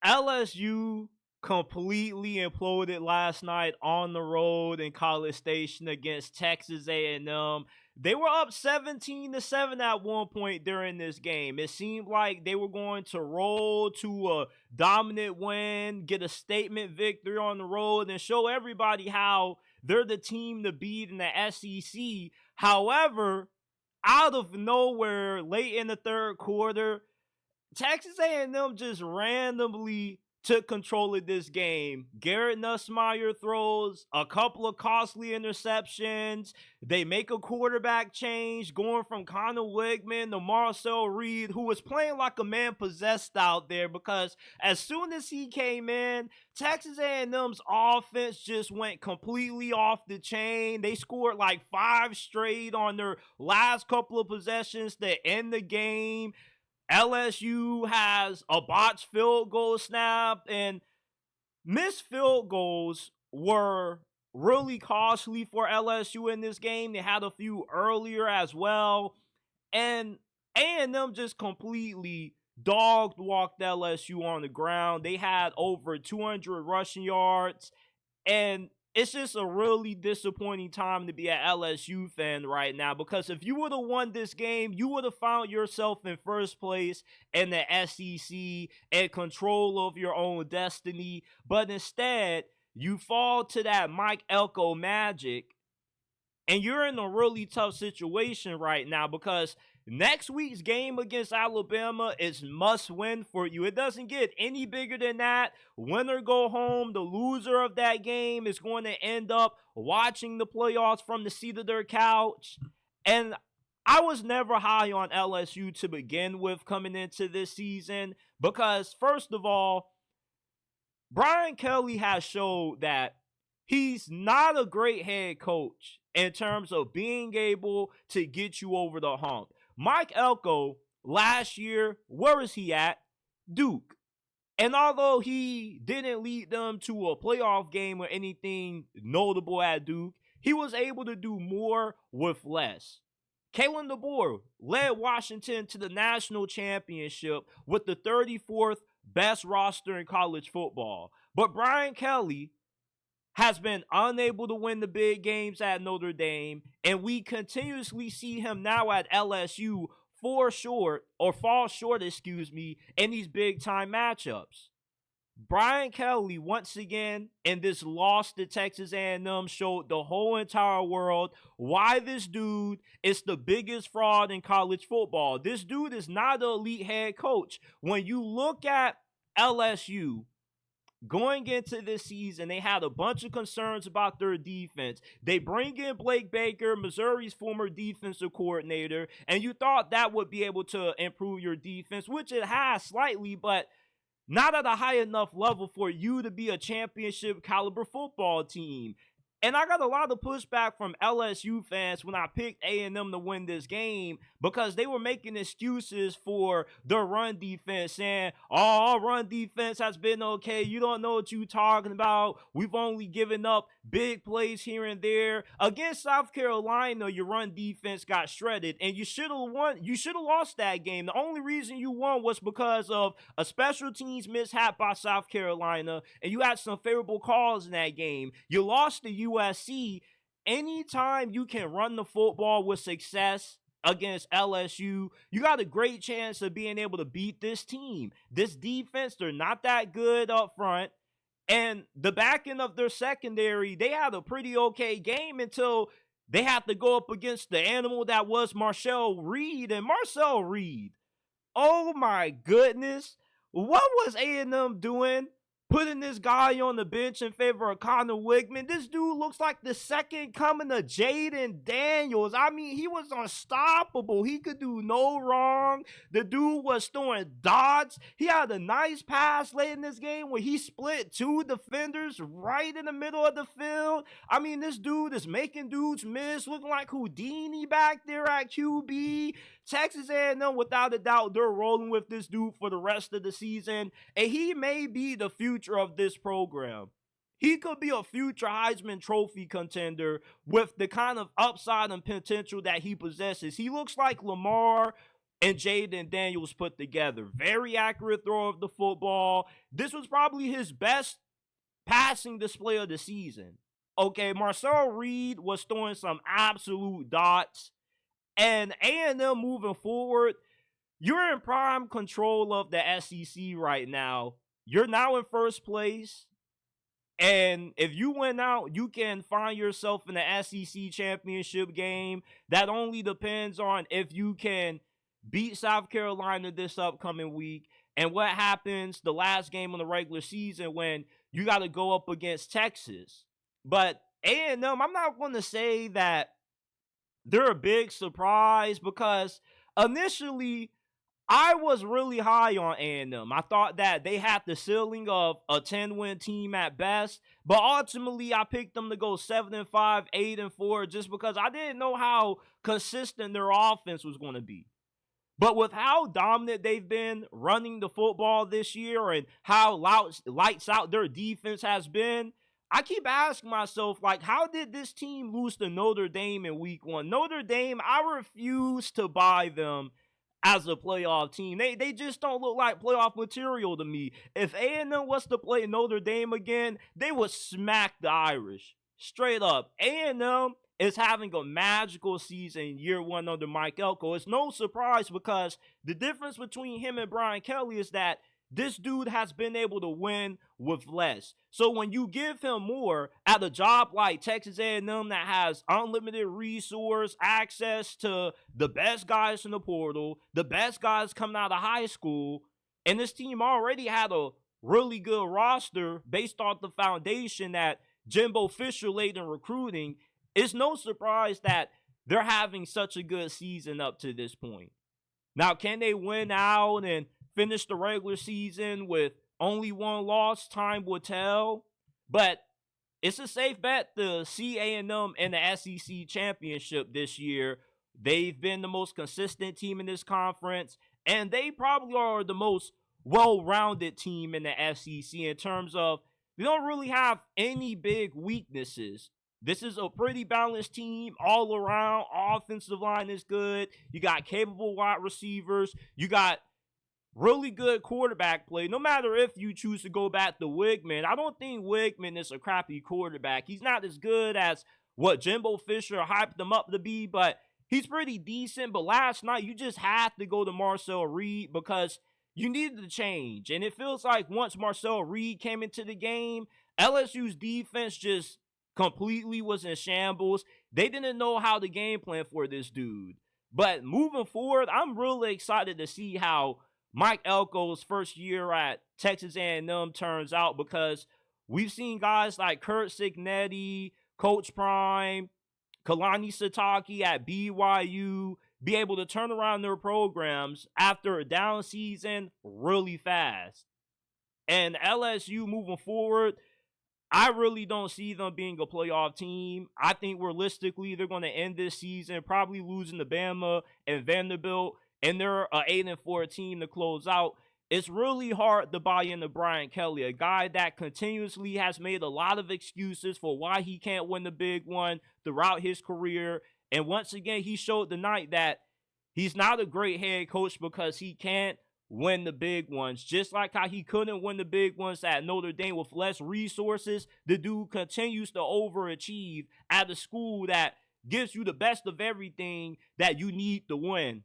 LSU completely imploded last night on the road in College Station against Texas A&M. They were up 17-7 at one point during this game. It seemed like they were going to roll to a dominant win, get a statement victory on the road, and show everybody how they're the team to beat in the SEC. However, out of nowhere, late in the third quarter, Texas A&M just randomly took control of this game. Garrett Nussmeier throws a couple of costly interceptions. They make a quarterback change, going from Connor Wigman to Marcel Reed, who was playing like a man possessed out there, because as soon as he came in, Texas A&M's offense just went completely off the chain. They scored like 5 straight on their last couple of possessions to end the game. LSU has a botched field goal snap, and missed field goals were really costly for LSU in this game. They had a few earlier as well, and A&M just completely dog walked LSU on the ground. They had over 200 rushing yards, and it's just a really disappointing time to be an LSU fan right now, because if you would have won this game, you would have found yourself in first place in the SEC and control of your own destiny. But instead, you fall to that Mike Elko magic, and you're in a really tough situation right now, because next week's game against Alabama is must win for you. It doesn't get any bigger than that. Win or go home. The loser of that game is going to end up watching the playoffs from the seat of their couch. And I was never high on LSU to begin with coming into this season, because first of all, Brian Kelly has showed that he's not a great head coach in terms of being able to get you over the hump. Mike Elko, last year, where is he at? Duke. And although he didn't lead them to a playoff game or anything notable at Duke, he was able to do more with less. Kalen DeBoer led Washington to the national championship with the 34th best roster in college football. But Brian Kelly has been unable to win the big games at Notre Dame, and we continuously see him now at LSU fall short, in these big-time matchups. Brian Kelly, once again, in this loss to Texas A&M, showed the whole entire world why this dude is the biggest fraud in college football. This dude is not an elite head coach. When you look at LSU, going into this season, they had a bunch of concerns about their defense. They bring in Blake Baker, Missouri's former defensive coordinator, and you thought that would be able to improve your defense, which it has slightly, but not at a high enough level for you to be a championship caliber football team. And I got a lot of pushback from LSU fans when I picked A&M to win this game, because they were making excuses for their run defense, saying, oh, our run defense has been okay. You don't know what you're talking about. We've only given up big plays here and there. Against South Carolina, your run defense got shredded, and you should have won. You should have lost that game. The only reason you won was because of a special teams mishap by South Carolina, and you had some favorable calls in that game. You lost to USC. Anytime you can run the football with success against LSU, you got a great chance of being able to beat this team. This defense, they're not that good up front. And the back end of their secondary, they had a pretty okay game until they had to go up against the animal that was Marcel Reed. And Marcel Reed, oh my goodness, what was A&M doing putting this guy on the bench in favor of Connor Wigman? This dude looks like the second coming of Jaden Daniels. I mean, he was unstoppable. He could do no wrong. The dude was throwing dots. He had a nice pass late in this game where he split 2 defenders right in the middle of the field. I mean, this dude is making dudes miss, looking like Houdini back there at QB. Texas A&M, without a doubt, they're rolling with this dude for the rest of the season, and he may be the future of this program. He could be a future Heisman Trophy contender with the kind of upside and potential that he possesses. He looks like Lamar and Jaden Daniels put together. Very accurate throw of the football. This was probably his best passing display of the season. Okay, Marcel Reed was throwing some absolute dots. And A&M moving forward, you're in prime control of the SEC right now. You're now in first place. And if you win out, you can find yourself in the SEC championship game. That only depends on if you can beat South Carolina this upcoming week and what happens the last game of the regular season when you got to go up against Texas. But A&M, I'm not going to say that they're a big surprise because initially I was really high on A&M. I thought that they had the ceiling of a 10-win team at best, but ultimately I picked them to go 7-5, 8-4, just because I didn't know how consistent their offense was going to be. But with how dominant they've been running the football this year and how lights out their defense has been, I keep asking myself, like, how did this team lose to Notre Dame in week 1? Notre Dame, I refuse to buy them as a playoff team. They just don't look like playoff material to me. If A&M was to play Notre Dame again, they would smack the Irish. Straight up. A&M is having a magical season year 1 under Mike Elko. It's no surprise because the difference between him and Brian Kelly is that this dude has been able to win with less. So when you give him more at a job like Texas A&M that has unlimited resource, access to the best guys in the portal, the best guys coming out of high school, and this team already had a really good roster based off the foundation that Jimbo Fisher laid in recruiting, it's no surprise that they're having such a good season up to this point. Now, can they win out and finish the regular season with only one loss? Time will tell. But it's a safe bet to see A&M in the SEC championship this year. They've been the most consistent team in this conference, and they probably are the most well-rounded team in the SEC in terms of they don't really have any big weaknesses. This is a pretty balanced team all around. Offensive line is good. You got capable wide receivers. You got really good quarterback play. No matter if you choose to go back to Wigman, I don't think Wigman is a crappy quarterback. He's not as good as what Jimbo Fisher hyped him up to be, but he's pretty decent. But last night, you just had to go to Marcel Reed because you needed to change. And it feels like once Marcel Reed came into the game, LSU's defense just completely was in shambles. They didn't know how to game plan for this dude. But moving forward, I'm really excited to see how Mike Elko's first year at Texas A&M turns out because we've seen guys like Kurt Cignetti, Coach Prime, Kalani Sitake at BYU be able to turn around their programs after a down season really fast. And LSU moving forward, I really don't see them being a playoff team. I think realistically they're going to end this season probably losing to Bama and Vanderbilt, and they're an 8-4 team to close out. It's really hard to buy into Brian Kelly, a guy that continuously has made a lot of excuses for why he can't win the big one throughout his career. And once again, he showed tonight that he's not a great head coach because he can't win the big ones. Just like how he couldn't win the big ones at Notre Dame with less resources, the dude continues to overachieve at a school that gives you the best of everything that you need to win.